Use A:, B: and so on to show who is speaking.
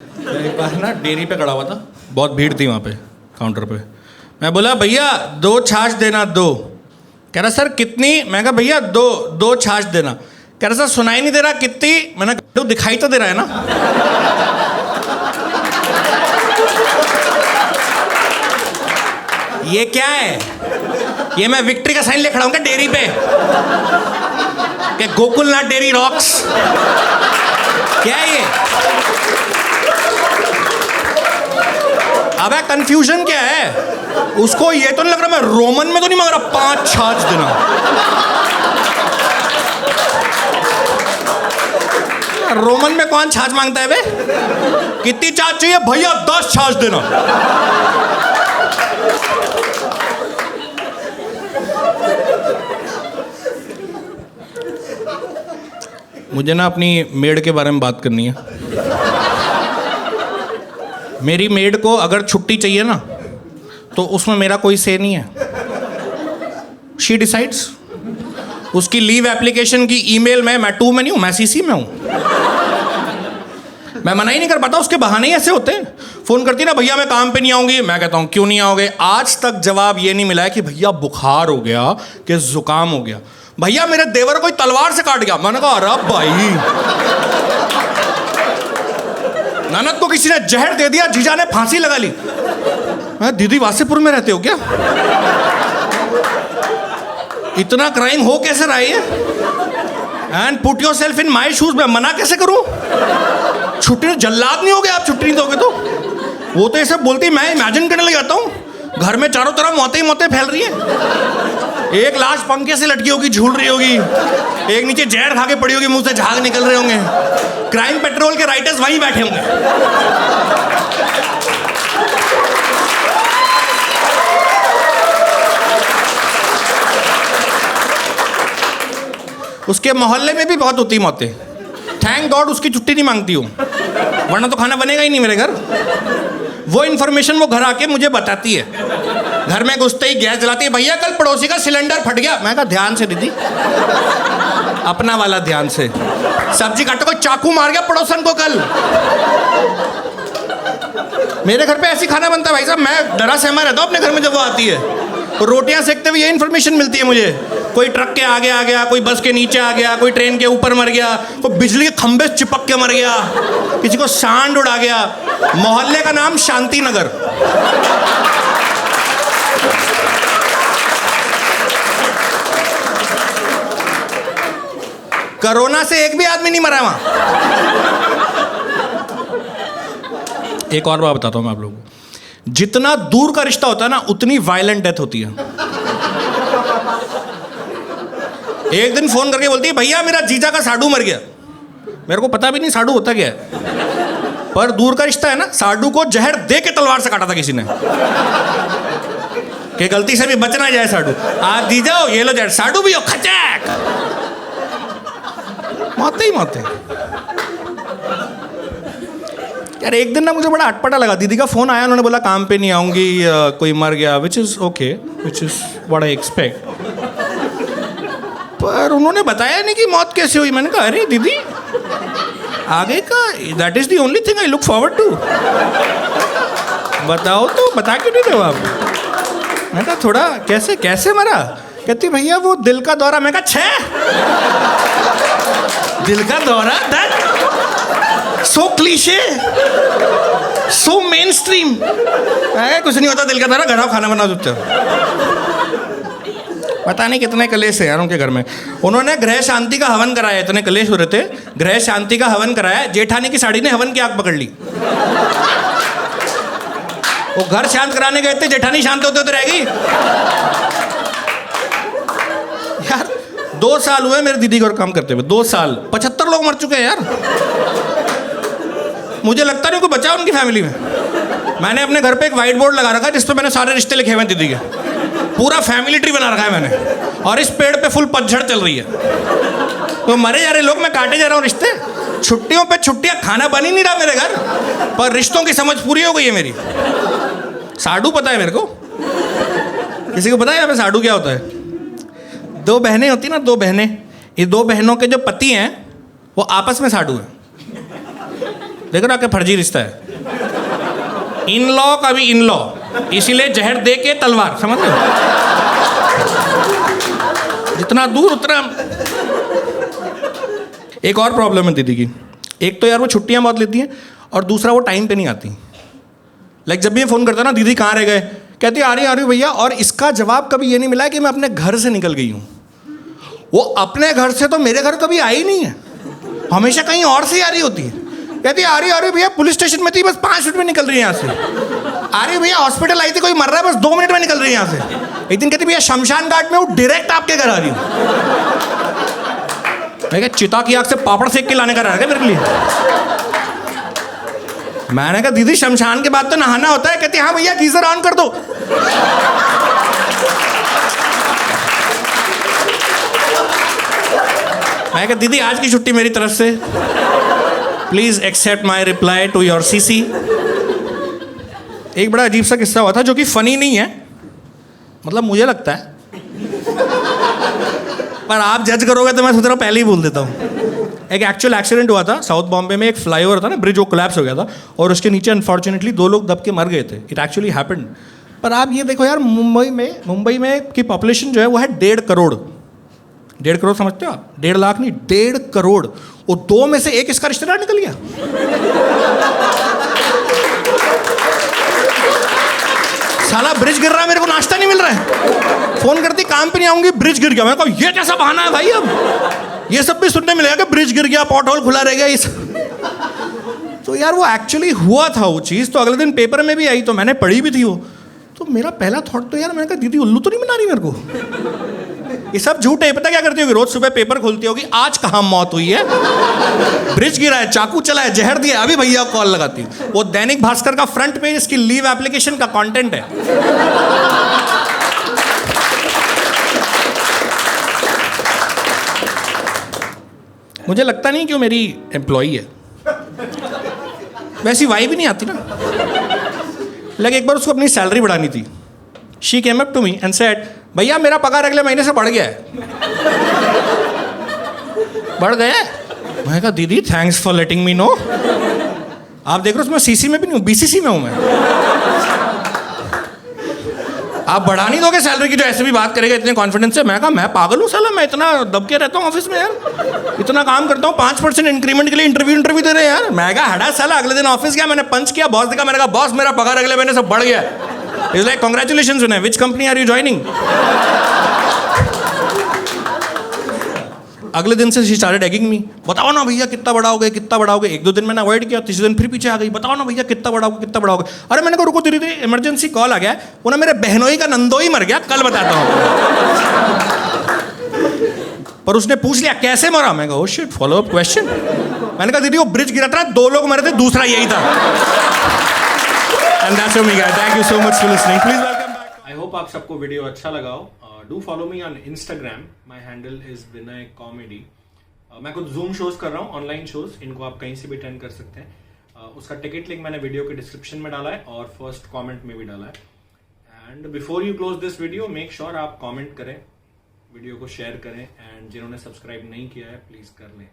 A: एक बार ना डेयरी पे खड़ा हुआ था, बहुत भीड़ थी वहाँ पे काउंटर पे। मैं बोला भैया 2 छाछ देना 2। कह रहा सर कितनी? मैं कहा भैया 2 छाछ देना। कह रहा सर सुनाई नहीं दे रहा कितनी? मैंने कहा दिखाई तो दे रहा है ना। ये क्या है? ये मैं विक्ट्री का साइन ले खड़ा हूँ क्या डेयरी पे? क्या गोकुलनाथ डेयरी रॉक्स? क्या है ये? अबे कंफ्यूजन क्या है? उसको ये तो नहीं लग रहा मैं रोमन में तो नहीं मांग रहा 5 छाछ देना। रोमन में कौन छाछ मांगता है बे? कितनी छाछ चाहिए भैया? 10 छाछ देना। मुझे ना अपनी मेड के बारे में बात करनी है। मेरी मेड को अगर छुट्टी चाहिए ना तो उसमें मेरा कोई से नहीं है। She decides. उसकी लीव एप्लीकेशन की ईमेल में मैं 2 में नहीं हूँ, मैं सीसी में हूँ। मैं मना ही नहीं कर पाता, उसके बहाने ही ऐसे होते हैं। फ़ोन करती ना भैया मैं काम पे नहीं आऊँगी, मैं कहता हूँ क्यों नहीं आओगे? आज तक जवाब ये नहीं मिला है कि भैया बुखार हो गया कि जुकाम हो गया। भैया मेरे देवर कोई तलवार से काट गया। मैंने कहा अरे भाई, ननद को किसी ने जहर दे दिया, जीजा ने फांसी लगा ली। दीदी वासेपुर में रहते हो क्या? इतना क्राइम हो कैसे रहा है? And put your self in my shoes. मैं मना कैसे करूं? छुट्टी जल्लाद नहीं हो गया आप? छुट्टी नहीं दोगे तो? वो तो ऐसे बोलती, मैं इमेजिन करने लग जाता हूं घर में चारों तरफ मौतें ही मौतें फैल रही है। एक लाश पंखे से लटकी होगी, झूल रही होगी। एक नीचे जहर खा के पड़ी होगी, मुंह से झाग निकल रहे होंगे। क्राइम पेट्रोल के राइटर्स वहीं बैठे होंगे। उसके मोहल्ले में भी बहुत होती मौतें। थैंक गॉड उसकी छुट्टी नहीं मांगती हूँ, वरना तो खाना बनेगा ही नहीं मेरे घर। वो इन्फॉर्मेशन वो घर आके मुझे बताती है। घर में घुसते ही गैस जलाती है, भैया कल पड़ोसी का सिलेंडर फट गया। मैं कहा ध्यान से दीदी, अपना वाला ध्यान से। सब्जी काटो, कोई चाकू मार गया पड़ोसन को कल। मेरे घर पे ऐसी खाना बनता है भाई साहब, मैं डरा सहमा रहता हूँ अपने घर में जब वो आती है। रोटियां सेकते हुए ये इन्फॉर्मेशन मिलती है मुझे, कोई ट्रक के आगे आ गया, कोई बस के नीचे आ गया, कोई ट्रेन के ऊपर मर गया, कोई बिजली के खंभे से चिपक के मर गया, किसी को सांड उड़ा गया। मोहल्ले का नाम शांति नगर। कोरोना से एक भी आदमी नहीं मरा वहां। एक और बात बताता हूं मैं आप लोगों को, जितना दूर का रिश्ता होता है ना उतनी वायलेंट डेथ होती है। एक दिन फोन करके बोलती है भैया मेरा जीजा का साडू मर गया। मेरे को पता भी नहीं साडू होता क्या है, पर दूर का रिश्ता है ना। साडू को जहर दे के तलवार से काटा था किसी ने, कि गलती से भी बच ना जाए साडू। आप जीजा हो, ये लो जहर, साडू भी हो, खचैक। मौतें ही मौतें। यार एक दिन ना मुझे बड़ा अटपटा लगा, दीदी का फोन आया, उन्होंने बोला काम पे नहीं आऊंगी, कोई मर गया, which is okay, which is what I expect. पर उन्होंने बताया नहीं कि मौत कैसे हुई। मैंने कहा अरे दीदी आगे का that is the only thing I look forward to. बताओ तो, बता क्यों नहीं रहे हो आप? मैं कहा थोड़ा कैसे कैसे मरा? कहती भैया वो दिल का दौरा। मैं कहा छः दिल का दौरा? That so cliché, so main stream. कुछ नहीं होता दिल का दौरा, घर आओ खाना बना देते हो। पता नहीं कितने कलेश है यार उनके घर में। उन्होंने गृह शांति का हवन कराया, इतने कलेश हो रहे थे, गृह शांति का हवन कराया। जेठानी की साड़ी ने हवन की आग पकड़ ली। वो घर शांत कराने गए थे, जेठानी शांत होते होते रह गई। यार 2 साल हुए मेरे दीदी को काम करते हुए, 2 साल, 75 लोग मर चुके हैं यार। मुझे लगता नहीं कोई बचा उनकी फैमिली में। मैंने अपने घर पे एक व्हाइट बोर्ड लगा रखा जिस पे मैंने सारे रिश्ते लिखे हुए हैं दीदी के। पूरा फैमिली ट्री बना रखा है मैंने, और इस पेड़ पे फुल पतझड़ चल रही है। तो मरे जा रहे लोग, मैं काटे जा रहा हूँ रिश्ते। छुट्टियों पे छुट्टियां, खाना बन ही नहीं रहा मेरे घर, पर रिश्तों की समझ पूरी हो गई है मेरी। साडू पता है मेरे को? किसी को पता है यहाँ पे साडू क्या होता है? 2 बहनें होती ना, 2 बहनें, ये 2 बहनों के जो पति हैं वो आपस में साडू हैं। देखो ना क्या फर्जी रिश्ता है। इन लॉ का भी इन लॉ, इसीलिए जहर दे के तलवार, समझ रहे हो? जितना दूर उतना। एक और प्रॉब्लम है दीदी की, एक तो यार वो छुट्टियां बहुत लेती हैं, और दूसरा वो टाइम पे नहीं आती। लाइक जब भी मैं फ़ोन करता ना, दीदी कहाँ रह गए, कहती आ रही भैया, और इसका जवाब कभी ये नहीं मिला कि मैं अपने घर से निकल गई हूँ। वो अपने घर से तो मेरे घर कभी आई नहीं है, हमेशा कहीं और से आ रही होती है। कहती आ रही भैया, पुलिस स्टेशन में थी, बस 5 मिनट में निकल रही है यहाँ से। आ रही भैया, हॉस्पिटल आई थी, कोई मर रहा है, बस 2 मिनट में निकल रही है यहाँ से। एक दिन कहती भैया शमशान घाट में, वो डायरेक्ट आपके घर आ रही हूँ। मैं क्या चिता की आग से पापड़ सेक के लाने का रहा है मेरे लिए? मैंने कहा दीदी शमशान के बाद तो नहाना होता है। कहती हाँ भैया गीजर ऑन कर दो। मैं कहा दीदी आज की छुट्टी मेरी तरफ से, please accept my reply to your CC. एक बड़ा अजीब सा किस्सा हुआ था जो कि फनी नहीं है, मतलब मुझे लगता है, पर आप जज करोगे तो मैं सोच रहा हूँ पहले ही बोल देता हूँ। एक एक्चुअल एक्सीडेंट हुआ था साउथ बॉम्बे में, एक फ्लाईओवर था ना, ब्रिज, वो कोलैप्स हो गया था, और उसके नीचे अनफॉर्चुनेटली 2 लोग दब के मर गए थे। It actually happened. पर आप ये देखो यार, मुंबई में की पॉपुलेशन जो है वो है 1.5 करोड़। 1.5 करोड़ समझते हो आप? 1.5 लाख नहीं, 1.5 करोड़। वो 2 में से 1 इसका रिश्तेदार निकल गया। साला ब्रिज गिर रहा है, मेरे को नाश्ता नहीं मिल रहा है। फोन करती काम पे नहीं आऊंगी, ब्रिज गिर गया। मैं कहा ये कैसा बहाना है भाई? अब ये सब भी सुनने मिलेगा कि ब्रिज गिर गया, पॉट होल खुला रह गया इस। तो यार वो एक्चुअली हुआ था वो चीज़, तो अगले दिन पेपर में भी आई, तो मैंने पढ़ी भी थी वो। तो मेरा पहला थॉट तो यार, मैंने कहा दीदी उल्लू तो नहीं बना रही मेरे को? ये सब झूठ है। पता क्या करती होगी? रोज सुबह पेपर खोलती होगी, आज कहाँ मौत हुई है, ब्रिज गिरा है, चाकू चला है, जहर दिया, अभी भैया को कॉल लगाती हूँ। वो दैनिक भास्कर का फ्रंट पेज इसकी लीव एप्लीकेशन का कंटेंट है। मुझे लगता नहीं कि वो मेरी एम्प्लॉई है, वैसी वाइब भी नहीं आती ना। लगे एक बार उसको अपनी सैलरी बढ़ानी थी। She came up to me and said, भैया मेरा पगार अगले महीने से बढ़ गया है। बढ़ गया? मैं कहा दीदी thanks for letting me know. आप देख रहे हो मैं सीसी में भी नहीं हूँ, बीसीसी में हूँ मैं। आप बढ़ा नहीं दोगे सैलरी की जो ऐसे भी बात करेगा इतने कॉन्फिडेंस से? मैं कहा मैं पागल हूँ साला, मैं इतना दब के रहता हूँ ऑफिस में यार, इतना काम करता हूँ, 5% इंक्रीमेंट के लिए इंटरव्यू दे रहे हैं यार। मैं कहा हटा साला। अगले दिन ऑफिस गया, मैंने पंच किया, बॉस देखा, मैंने कहा बॉस मेरा पगार अगले महीने से बढ़ गया। Is like congratulations Vinay, which company are you joining? अगले दिन से शी स्टार्टेड एगिंग मी, बताओ ना भैया कितना बढ़ाओगे, कितना बढ़ाओगे। 1-2 दिन मैंने अवॉइड किया, तीसरे दिन फिर पीछे आ गई, बताओ ना भैया कितना बढ़ाओगे, कितना बढ़ाओगे। अरे मैंने कहा रुको धीरे धीरे, इमरजेंसी कॉल आ गया है, वो ना मेरे बहनोई का नंदोई मर गया, कल बताता हूँ। पर उसने पूछ लिया कैसे मरा? मैं कहा oh shit, follow up question. मैंने कहा दीदी वो ब्रिज गिरा था, 2 लोग मरे थे, दूसरा यही था। And that's me guys, thank you so much for listening, please welcome back. I hope आप सबको वीडियो अच्छा लगा हो। Do follow me on Instagram, my handle is Vinay comedy. मैं कुछ जूम शोज कर रहा हूँ, ऑनलाइन शोज, इनको आप कहीं से भी अटेंड कर सकते हैं। उसका टिकट लिंक मैंने वीडियो के डिस्क्रिप्शन में डाला है और फर्स्ट कमेंट में भी डाला है। And before you close this video, make sure आप कमेंट करें, वीडियो को शेयर करें, एंड जिन्होंने सब्सक्राइब नहीं किया है प्लीज कर लें।